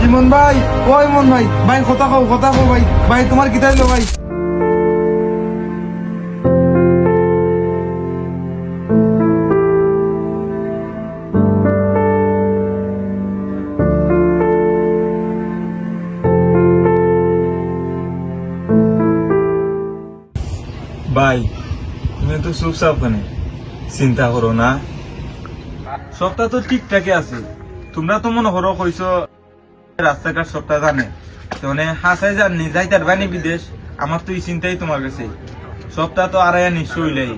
ইমন ভাই, ও ইমন ভাই, ভাই কথা কও ভাই, ভাই তোমার কি তাইলো ভাই? ভাই তুমি তো চুপচাপ কেনে চিন্তা করো না, সবটা তো ঠিকঠাকই আছে। তোমরা তো মনে করো কইস রাস্তাঘাট সবটা জানে, মানে হাসাই জাননি যাইতার বানি বিদেশ। আমার তো এই চিন্তাই তোমার কাছে, সবটা তো আড়াইয়া নিশ্চয় হইলাই।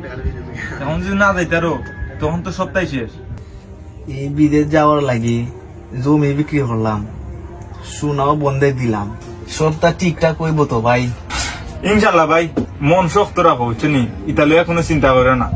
এখন যদি না যাইতারো তখন তো সবটাই শেষ। এই বিদেশ যাওয়ার লাগি জমি বিক্রি করলাম, সোনাও বন্ধে দিলাম, সবটা ঠিকঠাক হইব তো ভাই? ইনশাল্লাহ ভাই, মন শক্ত রাখো, বুঝছনি? ইতালিয়া কোনো চিন্তা করে না।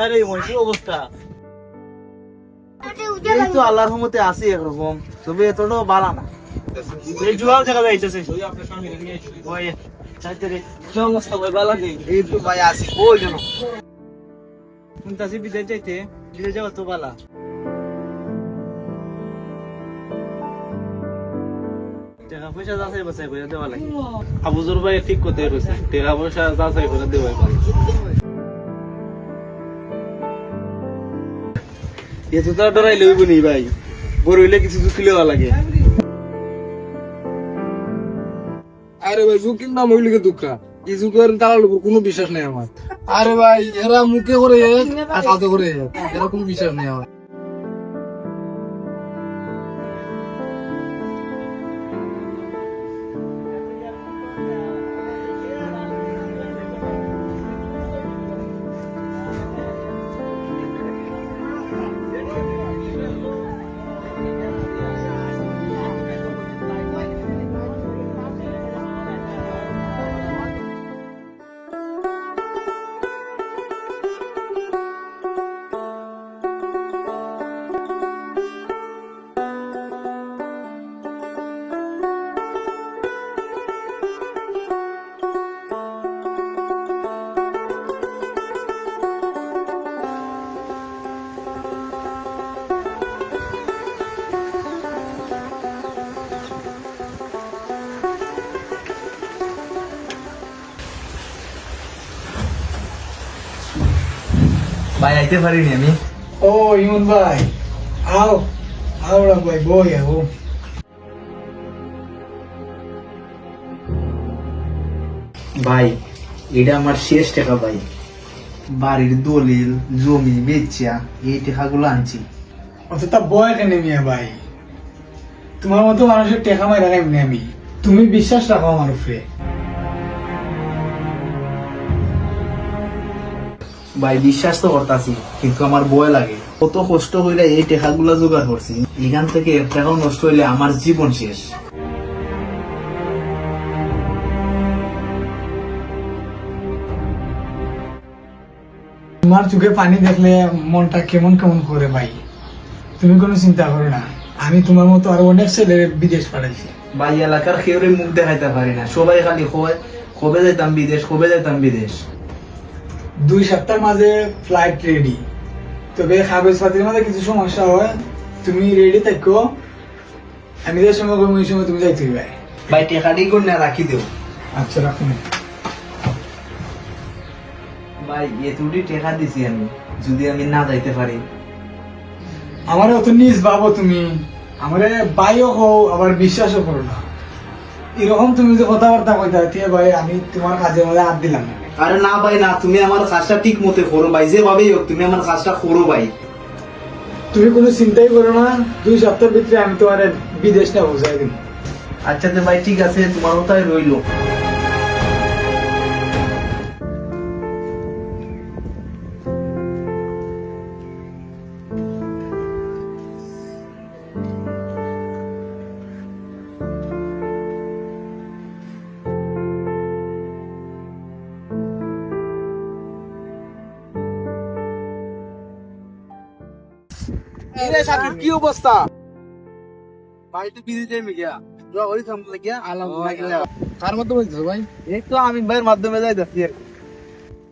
আরে কি অবস্থা? এই তো আল্লাহর রহমতে আছি একরকম, তবে এতটাও বালা না। এই জুয়াও দেখা যাইতেছে। ওই চাইতে রে কি অবস্থা ভাই? বালা নেই। এই তো ভাই আছি। ওই জানো শুনতাছি বিদেশ যাইতে, বিদেশ যাওয়া তো বালা। টাকা পয়সা যাচাই বাছাই করে দেওয়া লাগে। আবুজুর ভাই ঠিক করতে রয়েছে, টাকা পয়সা যাচাই করে দেওয়াই ভালো। এত তো ডরাই লইব নি ভাই, বড় হইলে কিছু ঝুঁকি লওয়া লাগে। আরে ভাই ঝুঁকির নাম হইলে দুঃখা, এই ঝুঁকের তার উপর কোনো বিশ্বাস নেই আমার। আরে ভাই এরা মুখে করে আর কাজে করে, এরা কোনো বিশ্বাস নেই আমার। ভাই আইতে পারিনি আমি। ও ইমন ভাই, আও আও ভাই, বই আও। ভাই এটা আমার শেষ টাকা ভাই, বাড়ির দলিল জমি বেচা এই টাকাগুলো আনছি। অতটা বয় কেন মিয়া ভাই? তোমার মতো মানুষের টেকা মাই রাখা এমনি আমি, তুমি বিশ্বাস রাখো আমার উপরে। ভাই বিশ্বাস তো করতাছি, কিন্তু আমার ভয় লাগে। কত কষ্ট হইলে এই টাকাগুলা জোগাড় করছি, এখান থেকে এক টাকাও নষ্ট হইলে আমার জীবন শেষ। তোমার চোখে পানি দেখলে মনটা কেমন কেমন করে ভাই। তুমি কোনো চিন্তা করো না, আমি তোমার মতো আরো অনেক ছেলে বিদেশ পাঠাইছি। ভাই এলাকার কেউরে মুখ দেখাইতে পারি না, সবাই খালি কয় কবে যাইতাম বিদেশ, কবে যাইতাম বিদেশ। 2 সপ্তাহের মাঝে ফ্লাইট রেডি, তবে কাগজপাতির মাঝে কিছু সমস্যা হয়। তুমি রেডি থাকো, আমি যে সময় করবো ওই সময় তুমি যাইতে ভাই। ভাই টাকাটি করে না রাখি দেও। আচ্ছা রাখুন। ভাই এতটি টাকা দিছি আমি, যদি আমি না যাইতে পারি? আমার অত নিজ ভাবো তুমি, আমারে বাইও হও আবার বিশ্বাসও করো না। এরকম তুমি যে কথাবার্তা কইতে ভাই, আমি তোমার কাজের মধ্যে হাত দিলাম না। আরে না ভাই না, তুমি আমার কাজটা ঠিক মতো করো ভাই, যেভাবেই হোক তুমি আমার কাজটা করো ভাই। তুমি কোনো চিন্তাই করো না, 2 সপ্তাহের ভিতরে আমি তোমার বিদেশ না বুঝাই দিব। আচ্ছা তো ভাই ঠিক আছে, তোমার কথাই রইলো। ইরে সাকিব কি অবস্থা? ভাই তো বিজি টাইম গিয়া দোয়া করি থাম লাগিয়া আলহামদুলিল্লাহ। কার মধ্যে বলছো ভাই? এই তো আমি ভাইয়ের মাধ্যমে যাই দেখি।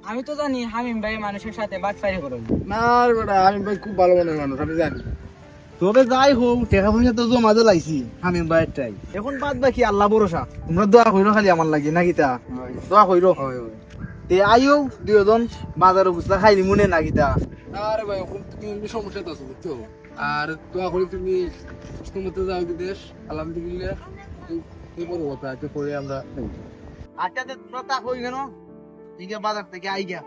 আমি তো জানি হামিম ভাই মানুষের সাথে বাটপারি করেন। না বেটা, আমি ভাই খুব ভালো মনের মানুষ, আমি জানি। তবে যাই হোক টাকা পয়সা তো জমা দিয়ে লাইছি আমি বাইরটাই। এখন বাদ বাকি আল্লাহ ভরসা। তোমরা দোয়া কইরো খালি আমার লাগি নাকি তা? দোয়া কইরো। তে আইও দুজন বাজারে বুঝলা খাইলি মনে নাকি তা? আরে ভাই এখন তুমি সমস্যা আছো বুঝছো, আর দোয়া করি তুমি সুস্থ মতো যাও বিদেশ, আলহামদুলিল্লাহ। এই বড় কথা, একটু পরে আমরা আচ্ছা তো তোমরা তা কই কেন? ঠিক বাজার থেকে আই গিয়া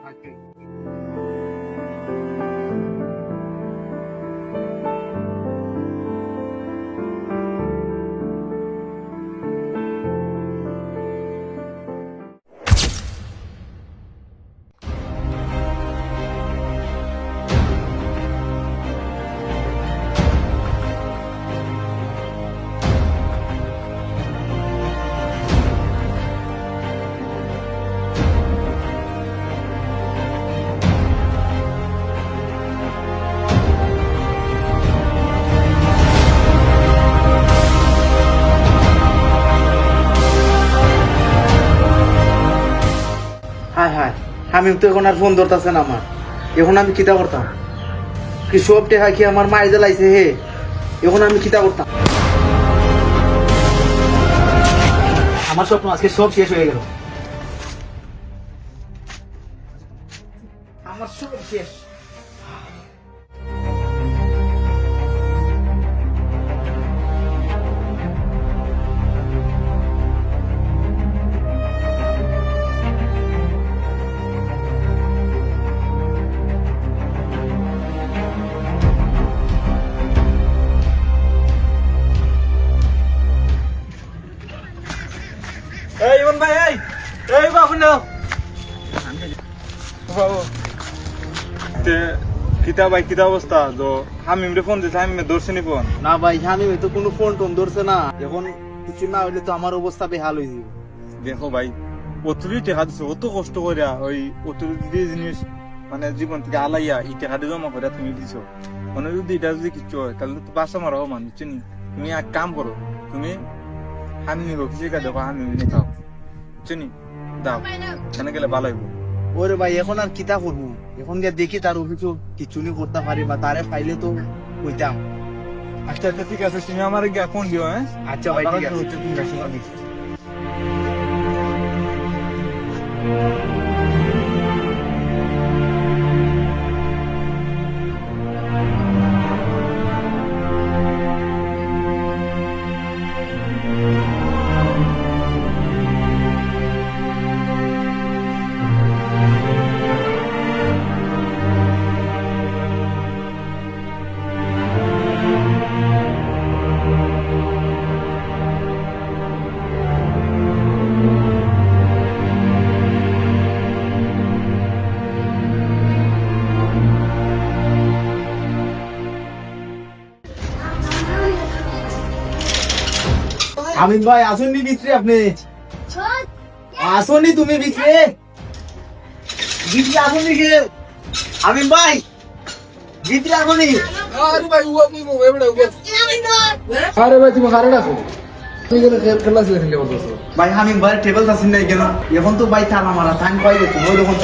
হায় হায় আমি তো এখন আর ফোন ধরতেছে না আমার। এখন আমি কিতা করতাম? কি সব টেকা কি আমার মাই জ্বালাইছে হে? এখন আমি কিতা করতাম? আমার স্বপ্ন আজকে সব শেষ হয়ে গেল। আমার সব শেষ। এই ইমন ভাই, এই বাবু না বাবু তে কিতা ভাই, কিতা অবস্থা? তো হামিম রে ফোন দিতে, হামিমে ধরছে নি ফোন? না ভাই আমি তো কোনো ফোন টোন ধরছে না। এখন কিছু না হইলে তো আমার অবস্থা বেহাল হয়ে যাবে। দেখো ভাই, অতুরি টেকা দিছে, অত কষ্ট করিয়া ওই অতুরি দিয়ে জিনিস মানে জীবন থেকে আলাইয়া এই টেকাটা জমা করে তুমি দিছো। মানে যদি এটা যদি কিছু হয় তাহলে তো বাসা মারা হো মানুষ চিনি। তুমি এক কাম করো, তুমি হামিমের অফিসে গিয়ে দেখো, হামিম নিয়ে খাও চিনি, দাও, এখানে গেলে ভালো হইব। ওরে ভাই এখন আর কিতা করবো? এখন গিয়ে দেখি তার অভিযোগ কিছু নি করতে পারি বা তারে ফাইলে তো কইতাম। আচ্ছা আচ্ছা ঠিক আছে, তুমি আমার গিয়ে ফোন দিও। হ্যাঁ আচ্ছা ভাই ঠিক আছে। হচ্ছে তুমি আসো আমি। আমিন ভাই আসুননি ভিতরে? আপনি আসুননি? তুমি ভিতরে ভিতরে আসুননি কে? আমিন ভাই ভিতরে আসুননি? আরে ভাই উয়া কি মো এবড়া উয়া। আরে ভাই তুমি কারে ডাকো? তুই কেন খেলা খেলে বলতেছো? ভাই আমিন ভাই টেবিল আসেন নাই কেন? এখন তো ভাই তালা মারা টাইম পাই গেছে। ওই যখন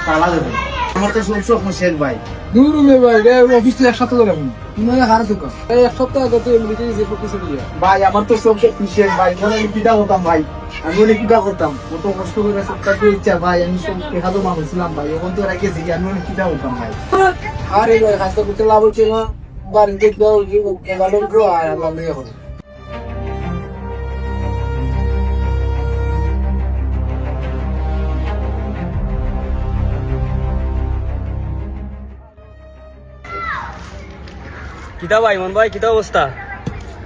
তালা দেবে আমার তো সব স্বপ্ন শেষ ভাই। দূর মে ভাই, রে অফিস থেকে এক সপ্তাহ ধরে এখন তুমি হারা থাকো। এই এক সপ্তাহ আগে তো এমনিতে যে কিছু দিয়া ভাই আমার তো সব শেষ ভাই। আমি কিটা করতাম ভাই? আমি অনেক কিটা করতাম, কত কষ্ট করে সবটা ইচ্ছা ভাই। আমি সব দেখা তো মানুষ ছিলাম ভাই, এখন তো রেখেছি। আমি অনেক কিটা করতাম ভাই। আরে ভাই হাসতে করতে লাভ হচ্ছে না, বাড়িতে দাও যে ভালো ড্র আর আল্লাহ নিয়ে এখন। কিতা ভাই মন ভাই, কিতা অবস্থা?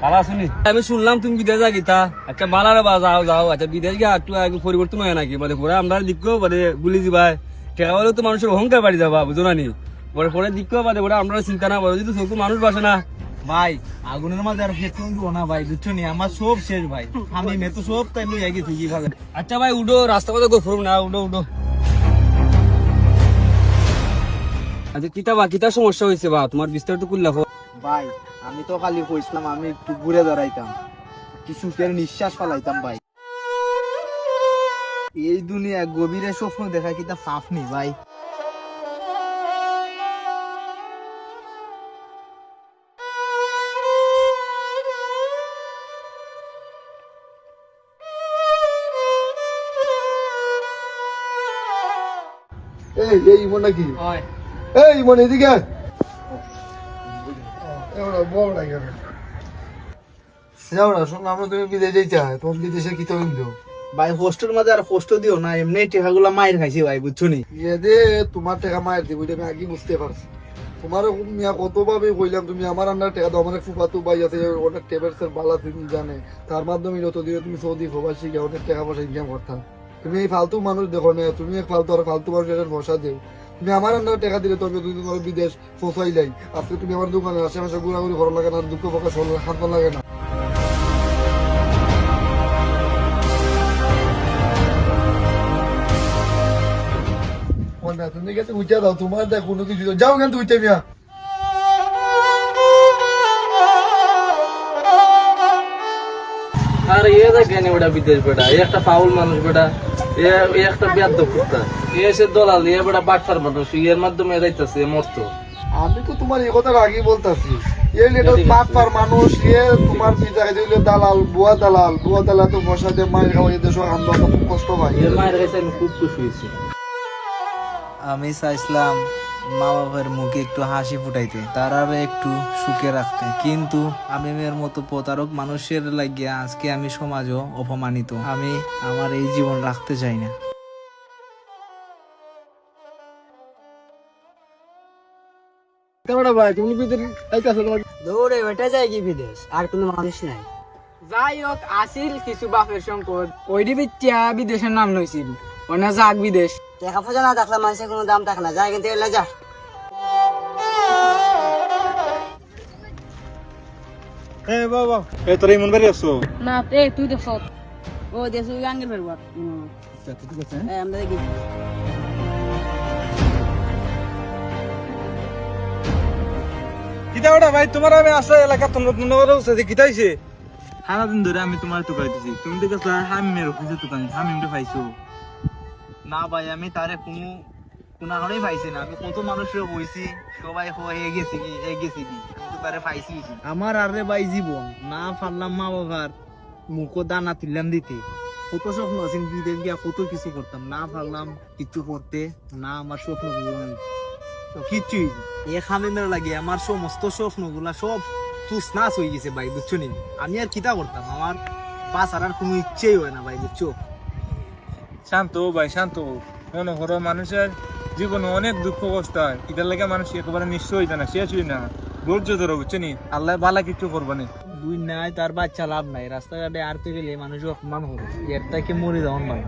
ভালো আছুনি? আমি শুনলাম তুমি বিদেশ যা গিতা। আচ্ছা মালারে বা যাও যাও। আচ্ছা বিদেশ গিয়ে একটু আগে পরিবর্তন হয় নাকি? মানে পরে আমরা দিকো মানে গুলি দিবাই টেকা বলে তো মানুষের অহংকার বাড়ি যাবা, বুঝো না নি? পরে পরে দিকো বাদে পরে আমরা চিন্তা না বলো, যদি চোখ মানুষ বাসে না ভাই আগুনের মাঝে আর ফেটুন দিব না ভাই, বুঝছো নি? আমার সব শেষ ভাই। আমি মেতো সব তাই লই গেছি কি ভাবে। আচ্ছা ভাই উডো, রাস্তা পথে গোফর না, উডো উডো। আচ্ছা কিতা বা কিতা সমস্যা হয়েছে বা তোমার বিস্তারিত করলে ভাই আমি তো খালি কইছিলাম আমি একটু ঘুরে দাঁড়াইতাম, কি সুখের নিঃশ্বাস ফালাইতাম ভাই। এই দুনিয়া গভীরে স্বপ্ন দেখা কিতা সাফ নেই ভাই। এই ইমন নাকি? এই ইমন এদিকে আয়। এবার বল না কেন? যাও না, শুনলাম আমরা তুমি বিদেশে যাই, তোমার বিদেশে কি তৈরি দিও? ভাই হোস্টেল মাঝে আর হোস্ট দিও না, এমনি টেকাগুলা মায়ের খাইছি ভাই, বুঝছো নি? এদে তোমার টাকা মায়ের দিব, এটা আমি আগে বুঝতে পারছি। তোমার মিয়া কতভাবে কইলাম তুমি আমার আন্ডার টাকা দাও, আমার ফুফাতু ভাই আছে অনেক টেবার্সের বালা তুমি জানে, তার মাধ্যমে যতদিনে তুমি সৌদি প্রবাসী গিয়ে অনেক টাকা পয়সা ইনকাম করতাম। তুমি এই ফালতু মানুষ দেখো না, তুমি এক ফালতু আর ফালতু মানুষের ভরসা দেও। তুমি আমার আন্ডার টাকা দিলে তুমি দুদিন ধরে বিদেশ পৌঁছাইলাই, আজকে তুমি আমার দোকানে আশেপাশে ঘোরাঘুরি করা লাগে না, দুঃখ প্রকাশ হাত লাগে না। তুমি গেতে উঠে দাও, তোমার দেখ কোনো কিছু যাও কেন উঠে মিয়া। আর এ দেখেন ওটা বিদেশ বেটা, এ একটা ফাউল মানুষ বেটা, এ একটা বেদ্য কুত্তা, এ এসে দলাল, এ বেটা বাটফার মানুষ, এর মাধ্যমে যাইতেছে মরতো। আমি তো তোমার এই কথা আগেই বলতাছি, এই লেটার পাটপার মানুষ, এ তোমার পিতাকে দিলে দালাল, বুয়া দালাল তো বসা দিয়ে মায়ের খাওয়া এদের সব আমরা খুব কষ্ট পাই। এর মায়ের কাছে আমি খুব খুশি হয়েছি। আমি চাইছিলাম মা বাবার মুখে একটু হাসি ফুটাইতে, তারাও একটু সুখে রাখতে, কিন্তু আমি মেয়ের মতো প্রতারক মানুষের লাগিয়া আজকে আমি সমাজও অপমানিত। আমি আমার এই জীবন রাখতে চাই না। ভাই তুমি বিদেশ যাইতেছো, তোমার দৌড়ে ওটা যায় কি বিদেশ, আর কোনো মানুষ নাই। যাই হোক আসিল কিছু বাপের সংকট, ওইটি বিচ্ছা বিদেশের নাম নইছিল, ওনা যাক বিদেশ। টাকা পয়সা না থাকলে মানুষের কোনো দাম থাকে না, যায় কিন্তু এলে যা। বাবা এ তোর ইমন বাড়ি আসছো? না তুই দেখ ও দেশ ওই আঙ্গেল ফেরবার আমরা দেখি। কিতা ওটা ভাই তোমার আমি আসা এলাকা তোমরা কিতাইছে সারাদিন ধরে আমি তোমার টুকাইতেছি, তুমি দেখেছো হামিমের অফিসে টুকাই, হামিমটা পাইছো না ভাই আমি তারে কোনা করেই পাইছি না, আমি কত মানুষের হইছি, সবাই হয়ে গেছি কি কিন্তু তারে পাইছি। আমার আরে ভাই জীবন না পারলাম মা বাবার মুখো দানা তুললাম দিতে, কত স্বপ্ন আছে বিদেশ গিয়া কত কিছু করতাম, না পারলাম কিছু করতে, না আমার স্বপ্ন কিচ্ছুই এ খামিমের লাগে আমার সমস্ত স্বপ্নগুলা সব তুসনাস হয়ে গেছে ভাই, বুঝছো নি? আমি আর কিতা করতাম, আমার বাঁচার আর কোনো ইচ্ছেই হয় না ভাই, বুঝছো? শান্ত ভাই শান্ত, মনে করো মানুষের জীবনে অনেক দুঃখ কষ্ট হয়, এটার লাগে মানুষ একেবারে নিশ্চয় হইতে না, শেষ হই না, ধৈর্য ধরো, বুঝছো নি? আল্লাহ বালা কিছু করবো না। দুই নাই তার বাচ্চা লাভ নাই, রাস্তাঘাটে আর তো গেলে মানুষ অপমান হবে, এর থেকে মরে যাওয়ার ভাই।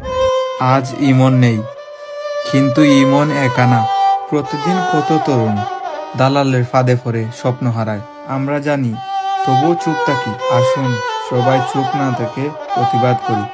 আজ ইমন নেই, কিন্তু ইমন একা না, প্রতিদিন কত তরুণ দালালের ফাঁদে পড়ে স্বপ্ন হারায়। আমরা জানি, তবুও চুপ থাকি। আসুন সবাই চুপ না থেকে প্রতিবাদ করি।